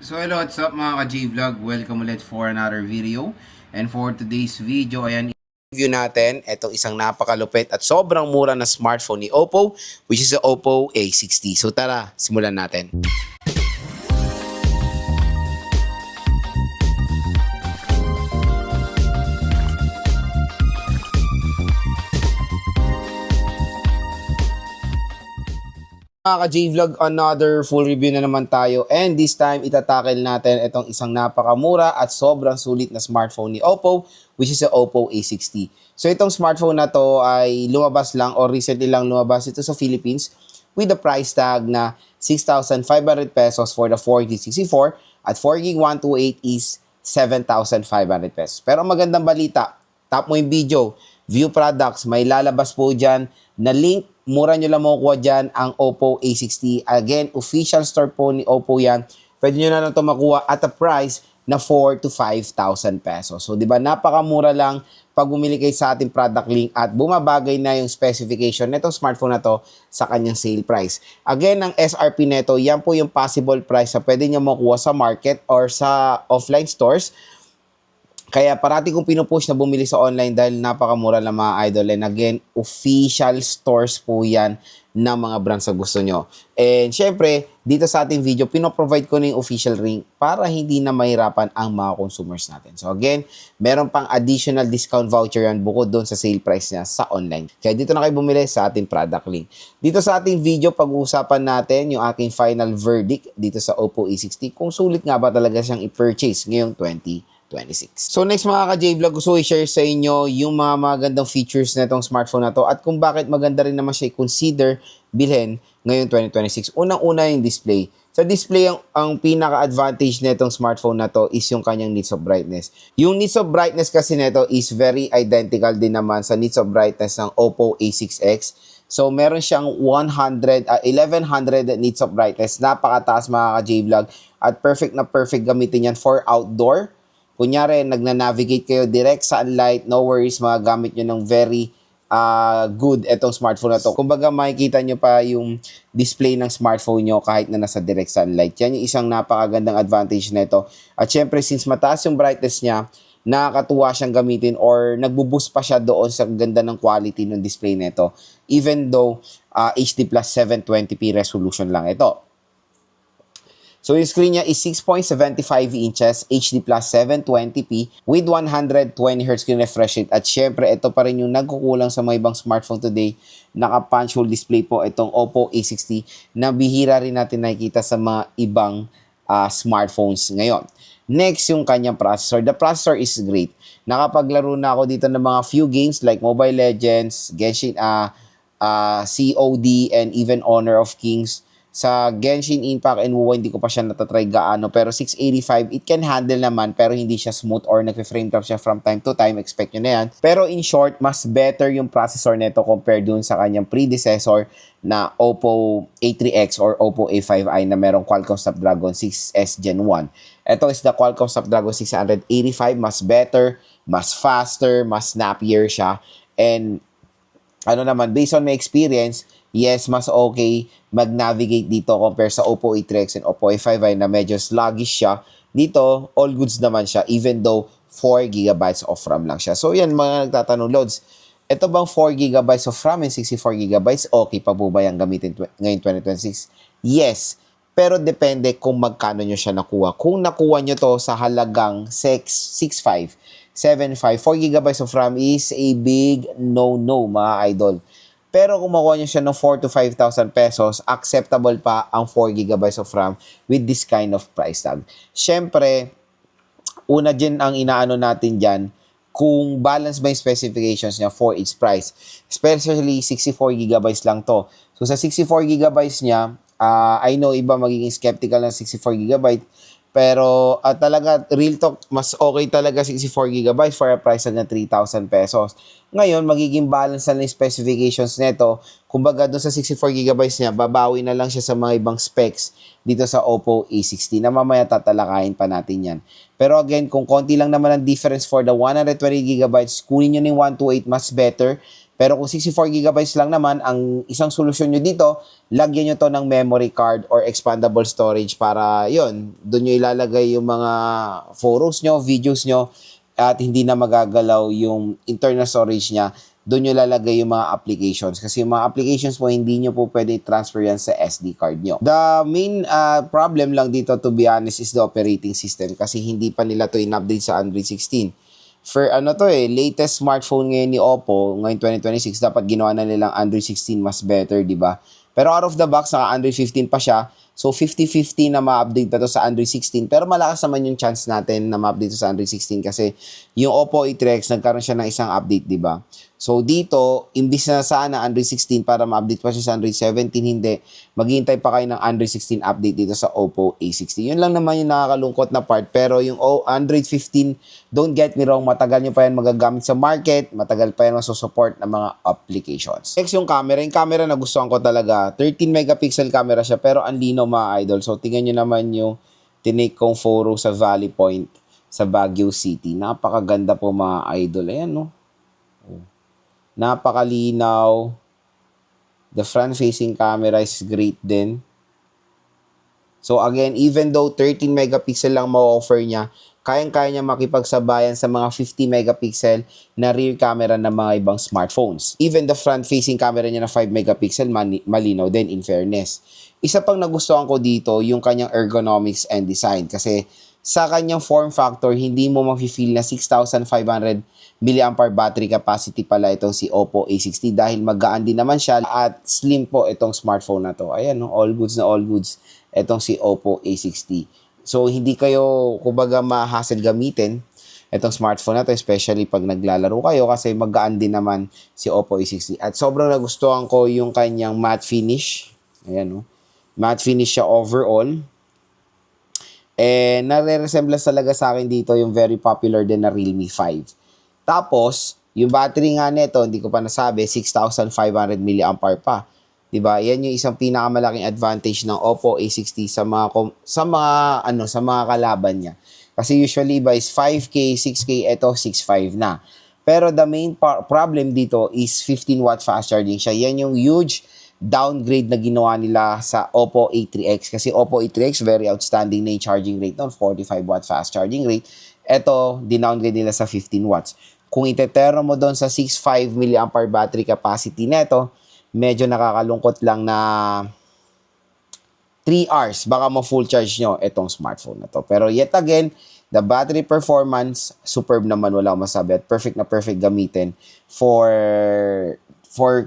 So hello, what's up mga ka-J-Vlog? Welcome ulit for another video. And for today's video, ayan, review natin itong isang napakalupit at sobrang mura na smartphone ni Oppo, which is the Oppo A60. So tara, simulan natin. Mga ka-J-Vlog, another full review na naman tayo, and this time itatakil natin itong isang napakamura at sobrang sulit na smartphone ni Oppo, which is the Oppo A60. So itong smartphone na to ay lumabas lang or recently lang lumabas ito sa Philippines with the price tag na 6,500 pesos for the 4G64 at 4G128 is 7,500 pesos. Pero ang magandang balita, tap mo yung video, view products, may lalabas po dyan na link. Mura nyo lang makukuha dyan ang Oppo A60. Again, official store po ni Oppo yan. Pwede nyo na lang ito makuha at a price na 4 to 5,000 pesos. So, di ba, napakamura lang pag bumili kayo sa ating product link at bumabagay na yung specification nitong smartphone na to sa kanyang sale price. Again, ang SRP nito, yan po yung possible price na pwede nyo makuha sa market or sa offline stores. Kaya parati kong pinupush na bumili sa online dahil napakamura lang mga idol. And again, official stores po yan ng mga brands na gusto nyo. And syempre, dito sa ating video, pinoprovide ko na yung official link para hindi na mahirapan ang mga consumers natin. So again, meron pang additional discount voucher yan bukod doon sa sale price niya sa online. Kaya dito na kayo bumili sa ating product link. Dito sa ating video, pag-uusapan natin yung aking final verdict dito sa Oppo A60. Kung sulit nga ba talaga siyang i-purchase ngayong 2026. So next mga ka-J-Vlog, gusto ko i-share sa inyo yung mga magandang features na itong smartphone na to at kung bakit maganda rin naman siya i-consider bilhin ngayong 2026. Unang-una yung display. Sa display, ang pinaka-advantage na itong smartphone na to is yung kanyang nits of brightness. Yung nits of brightness kasi nito is very identical din naman sa nits of brightness ng Oppo A6X. So, meron siyang 1100 nits of brightness. Napakataas mga ka-J-Vlog at perfect na perfect gamitin yan for outdoor. Kunyari, nagna-navigate kayo direct sunlight, no worries, magagamit nyo ng very good etong smartphone na to. Kumbaga, makikita nyo pa yung display ng smartphone nyo kahit na nasa direct sunlight. Yan yung isang napakagandang advantage na ito. At syempre, since mataas yung brightness niya, nakakatuwa siyang gamitin or nagbo-boost pa siya doon sa ganda ng quality ng display nito. Even though HD plus 720p resolution lang ito. So, yung screen niya is 6.75 inches, HD plus 720p with 120Hz screen refresh rate. At syempre, ito pa rin yung nagkukulang sa mga ibang smartphone today. Naka-punch hole display po itong Oppo A60 na bihira rin natin nakikita sa mga ibang smartphones ngayon. Next, yung kanyang processor. The processor is great. Nakapaglaro na ako dito ng mga few games like Mobile Legends, Genshin, COD, and even Honor of Kings. Sa Genshin Impact and WoW, hindi ko pa siya natatry gaano. Pero 685, it can handle naman. Pero hindi siya smooth or nag-frame drop siya from time to time. Expect nyo na yan. Pero in short, mas better yung processor nito compared dun sa kanyang predecessor na Oppo A3X or Oppo A5i na merong Qualcomm Snapdragon 6S Gen 1. Ito is the Qualcomm Snapdragon 685. Mas better, mas faster, mas snappier siya. And ano naman, based on my experience, yes, mas okay mag-navigate dito compare sa Oppo A3X and Oppo A5i na medyo sluggish siya. Dito, all goods naman siya even though 4GB of RAM lang siya. So yan, mga nagtatanong, Lods, ito bang 4GB of RAM and 64GB, okay pa po ba yung gamitin ngayon 2026? Yes, pero depende kung magkano nyo siya nakuha. Kung nakuha nyo to sa halagang 6.5, 7.5, 4GB of RAM is a big no-no mga idol. Pero kung makuha nyo siya ng 4 to 5,000 pesos, acceptable pa ang 4GB of RAM with this kind of price tag. Siyempre, una din ang inaano natin dyan, kung balance ba yung specifications niya for its price. Especially 64GB lang to. So sa 64GB niya, I know iba magiging skeptical ng 64GB, pero talaga, real talk, mas okay talaga 64GB for a price na 3,000 pesos. Ngayon, magiging balance na yung specifications nito. Kumbaga, doon sa 64GB niya, babawi na lang siya sa mga ibang specs dito sa Oppo A60 na mamaya tatalakayin pa natin yan. Pero again, kung konti lang naman ang difference for the 120GB, kunin nyo ng 128, mas better. Pero kung 64 GB lang naman, ang isang solusyon nyo dito, lagyan nyo to ng memory card or expandable storage para yon doon nyo ilalagay yung mga photos nyo, videos nyo, at hindi na magagalaw yung internal storage niya. Doon nyo lalagay yung mga applications. Kasi yung mga applications mo, hindi nyo po pwede transfer yan sa SD card nyo. The main problem lang dito, to be honest, is the operating system. Kasi hindi pa nila to in-update sa Android 16. For latest smartphone ngayon ni Oppo, ngayon 2026, dapat ginawa na nilang Android 16 mas better, di ba? Pero out of the box, naka Android 15 pa siya. So, 50-50 na ma-update pa to sa Android 16. Pero malakas naman yung chance natin na ma-update to sa Android 16 kasi yung Oppo A3X, nagkaroon siya ng isang update, di ba? So, dito, imbis na sana Android 16 para ma-update pa siya sa Android 17, hindi. Maghihintay pa kayo ng Android 16 update dito sa Oppo A60. Yun lang naman yung nakakalungkot na part. Pero yung Android 15, don't get me wrong, matagal nyo pa yan magagamit sa market, matagal pa yan masusupport ng mga applications. Next yung camera. Yung camera na gustuhan ko talaga. 13 megapixel camera siya, pero ang linaw mga idol. So, tingnan nyo naman yung tinake kong photo sa Valley Point sa Baguio City. Napakaganda po mga idol. Ayan, no? Napakalinaw. The front-facing camera is great din. So again, even though 13 megapixel lang ma-offer niya, kayang-kaya niya makipagsabayan sa mga 50 megapixel na rear camera ng mga ibang smartphones. Even the front-facing camera niya na 5 megapixel, malinaw din in fairness. Isa pang nagustuhan ko dito, yung kanyang ergonomics and design. Kasi sa kanyang form factor, hindi mo mafe-feel na 6,500 mAh battery capacity pala itong si Oppo A60 dahil magaan din naman siya at slim po itong smartphone na to. Ayan, no? All goods na all goods itong si Oppo A60. So, hindi kayo, kumbaga, ma-hassle gamitin itong smartphone na to, especially pag naglalaro kayo kasi magaan din naman si Oppo A60. At sobrang nagustuhan ko yung kanyang matte finish. Ayan, no? Matte finish siya overall. And nare-resemblance talaga sa akin dito yung very popular din na Realme 5. Tapos, yung battery nga nito, hindi ko pa nasabi, 6,500 mAh pa. 'Di ba? Yan yung isang pinakamalaking advantage ng Oppo A60 sa mga kalaban niya. Kasi usually iba is 5K, 6K, ito 6.5 na. Pero the main problem dito is 15 watt fast charging siya. Yan yung huge downgrade na ginawa nila sa Oppo A3X. Kasi Oppo A3X, very outstanding na yung charging rate noon, 45 watt fast charging rate. Ito, dinowngrade nila sa 15 watts. Kung itetero mo doon sa 6.5 mAh battery capacity neto, medyo nakakalungkot lang na 3 hours, baka mo full charge nyo itong smartphone na to. Pero yet again, the battery performance, superb naman, wala akong masabi. At perfect na perfect gamitin for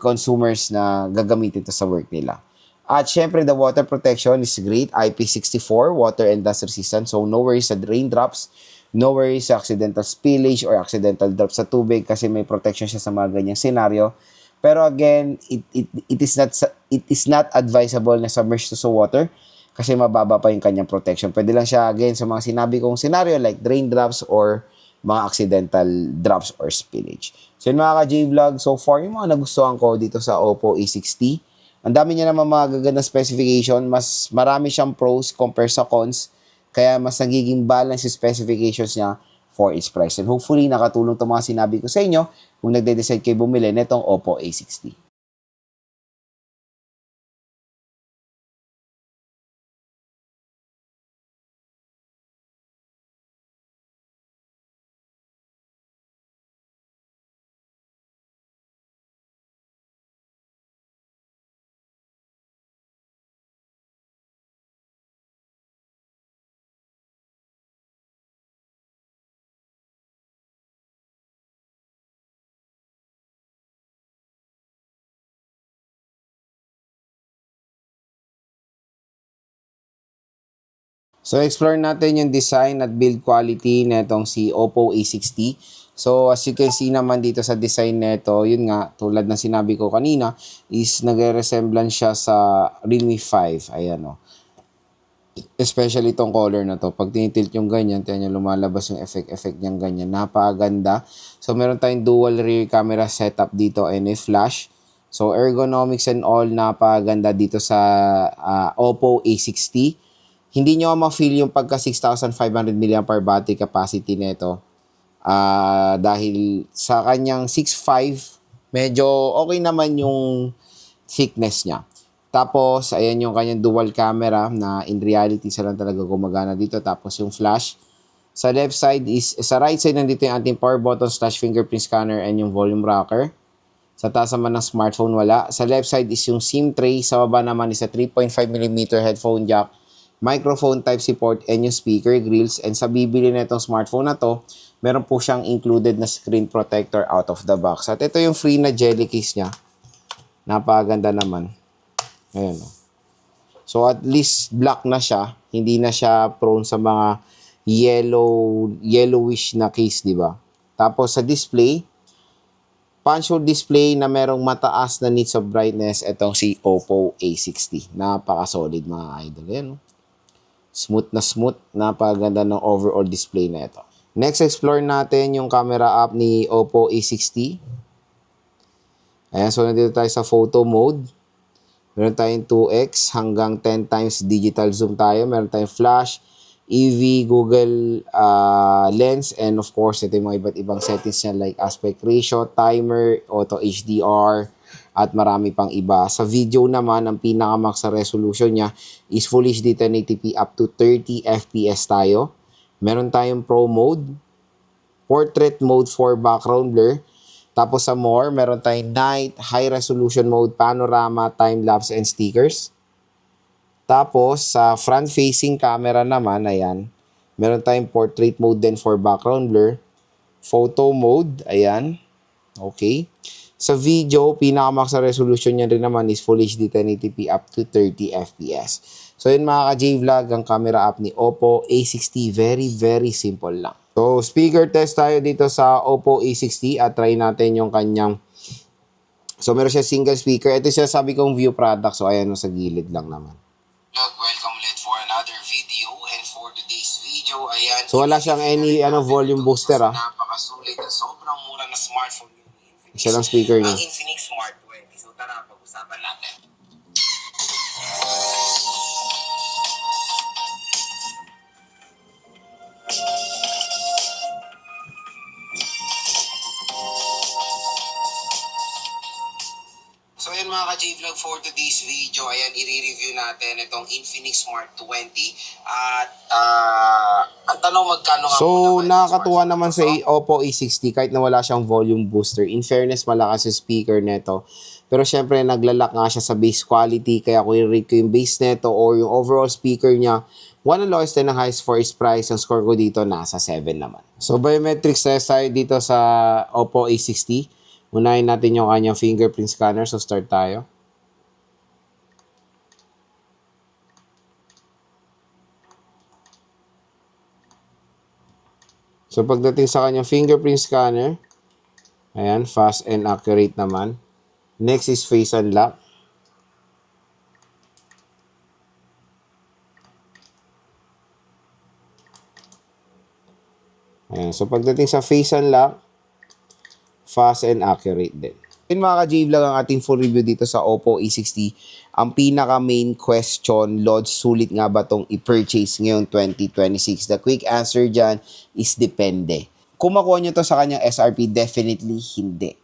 consumers na gagamitin to sa work nila. At syempre, the water protection is great. IP64, water and dust resistant. So, no worries sa raindrops. No worries sa accidental spillage or accidental drop sa tubig kasi may protection siya sa mga ganyang scenario. Pero again, it is not advisable na submerge to sa water kasi mababa pa yung kanyang protection. Pwede lang siya again sa mga sinabi kong scenario like raindrops or mga accidental drops or spillage. So yun mga ka-J-Vlog, so far yung mga nagustuhan ko dito sa Oppo A60. Ang dami niya naman mga gagandang specification, mas marami siyang pros compare sa cons. Kaya mas nagiging balance yung specifications niya for its price. And hopefully, nakatulong itong mga sinabi ko sa inyo kung nagde-decide kayo bumili nitong Oppo A60. So, explore natin yung design at build quality nitong si Oppo A60. So, as you can see naman dito sa design nito, yun nga, tulad ng sinabi ko kanina, is nagre-resemblance siya sa Realme 5. Ayan, o. Especially itong color na to. Pag tinitilt yung ganyan, tiyan nyo lumalabas yung effect niyang ganyan. Napakaganda. So, meron tayong dual rear camera setup dito and a flash. So, ergonomics and all, napakaganda dito sa Oppo A60. Hindi nyo ma-feel yung pagka 6,500 mAh battery capacity nito. Dahil sa kanyang 6.5 Medyo okay naman yung thickness niya. Tapos, ayan yung kanyang dual camera na in reality sa lang talaga gumagana dito. Tapos yung flash. Sa left side is, sa right side nandito yung ating power button / fingerprint scanner and yung volume rocker. Sa taas naman ng smartphone wala. Sa left side is yung SIM tray. Sa baba naman is a 3.5mm headphone jack, microphone Type-C port, and yung speaker grills. And sa bibili na itong smartphone na to, meron po siyang included na screen protector out of the box. At ito yung free na jelly case niya. Napakaganda naman. Ayan. So at least black na siya. Hindi na siya prone sa mga yellowish na case, di ba? Tapos sa display, punch hole display na merong mataas na nits of brightness, itong si Oppo A60. Napaka-solid mga idol. Ayan. Smooth na smooth. Napakaganda ng overall display na ito. Next, explore natin yung camera app ni Oppo A60. Ayan, so nandito tayo sa photo mode. Meron tayong 2x hanggang 10 times digital zoom tayo. Meron tayong flash, EV, Google lens, and of course, ito yung mga iba't ibang settings niya like aspect ratio, timer, auto HDR, at marami pang iba. Sa video naman, ang pinaka-max sa resolution niya is Full HD 1080p up to 30 FPS tayo. Meron tayong Pro mode, portrait mode for background blur. Tapos sa more, meron tayong night, high resolution mode, panorama, time-lapse, and stickers. Tapos sa front-facing camera naman, ayan, meron tayong portrait mode din for background blur. Photo mode, ayan. Okay. Sa video, pinaka-max na resolution niya rin naman is Full HD 1080p up to 30 FPS. So yun mga ka-J-Vlog, ang camera app ni Oppo A60. Very, very simple lang. So, speaker test tayo dito sa Oppo A60 at try natin yung kanyang. So, meron siya single speaker. Ito siya sabi kong view product. So, ayan, sa gilid lang naman. Welcome ulit for another video. And for today's video, ayan. So, wala siyang any volume booster. Napakasulit at sobrang mura na smartphone yung Infinix. Isa lang speaker niya. Ang Infinix Smart 20. So, tara, pag-usapan natin. So yun mga ka-J-Vlog, for today's video, ayan, i-review natin itong Infinix Smart 20 at ang tanong magkano nga. So nakakatuwa naman sa Oppo A60 kahit na wala siyang volume booster. In fairness, malakas yung speaker neto. Pero syempre naglalak nga siya sa bass quality, kaya kung i-rate ko yung bass neto or yung overall speaker niya, one of the lowest and the highest for its price, ang score ko dito nasa 7 naman. So biometrics test tayo dito sa Oppo A60. Unahin natin yung kanyang fingerprint scanner. So, start tayo. So, pagdating sa kanyang fingerprint scanner, ayan, fast and accurate naman. Next is face unlock. Ayan, so, pagdating sa face unlock, fast and accurate din. Yun mga ka-J-Vlog, ang ating full review dito sa Oppo A60. Ang pinaka main question, Lods, sulit nga ba itong i-purchase ngayong 2026? The quick answer dyan is depende. Kung makuha nyo to sa kanyang SRP, definitely hindi.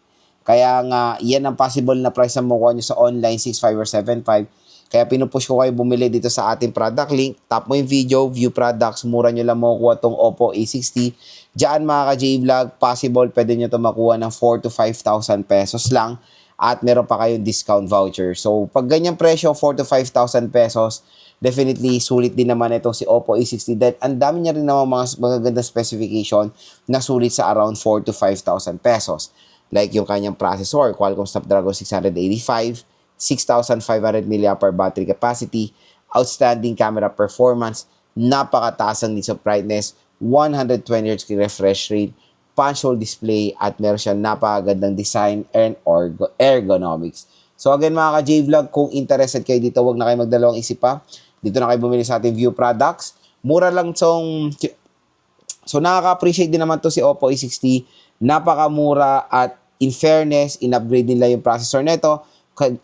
Kaya nga, yan ang possible na price na makuha nyo sa online, 6.5 or 7.5. Kaya pinupush ko kayo bumili dito sa ating product link. Tap mo yung video, view products, mura nyo lang makukuha tong Oppo A60. Diyan mga ka-J-Vlog, possible pwede nyo ito makuha ng 4,000 to 5,000 pesos lang at meron pa kayong discount voucher. So, pag ganyang presyo, 4,000 to 5,000 pesos, definitely sulit din naman itong si Oppo A60. Then, ang dami niya rin naman mga magagandang specification na sulit sa around 4,000 to 5,000 pesos. Like yung kanyang processor, Qualcomm Snapdragon 685, 6,500 mAh battery capacity, outstanding camera performance, napakataas ang nits of brightness, 120Hz refresh rate, punch hole display, at meron siya napakagandang design and ergonomics. So again mga ka-J-Vlog, kung interested kayo dito, huwag na kayo magdalawang isip pa. Dito na kayo bumili sa ating view products. Mura lang tong. So nakaka-appreciate din naman to si Oppo A60. Napakamura at in fairness, in-upgrade nila yung processor nito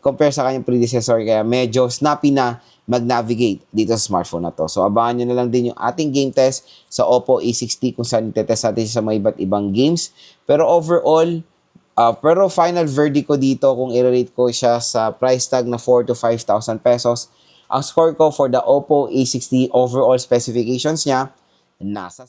compare sa kanyang predecessor, kaya medyo snappy na mag-navigate dito sa smartphone na to. So, abangan nyo na lang din yung ating game test sa Oppo A60 kung saan itetest natin sa mga iba't ibang games. Pero overall, Pero final verdict ko dito kung i-rate ko siya sa price tag na 4 to 5,000 pesos. Ang score ko for the Oppo A60 overall specifications niya, nasa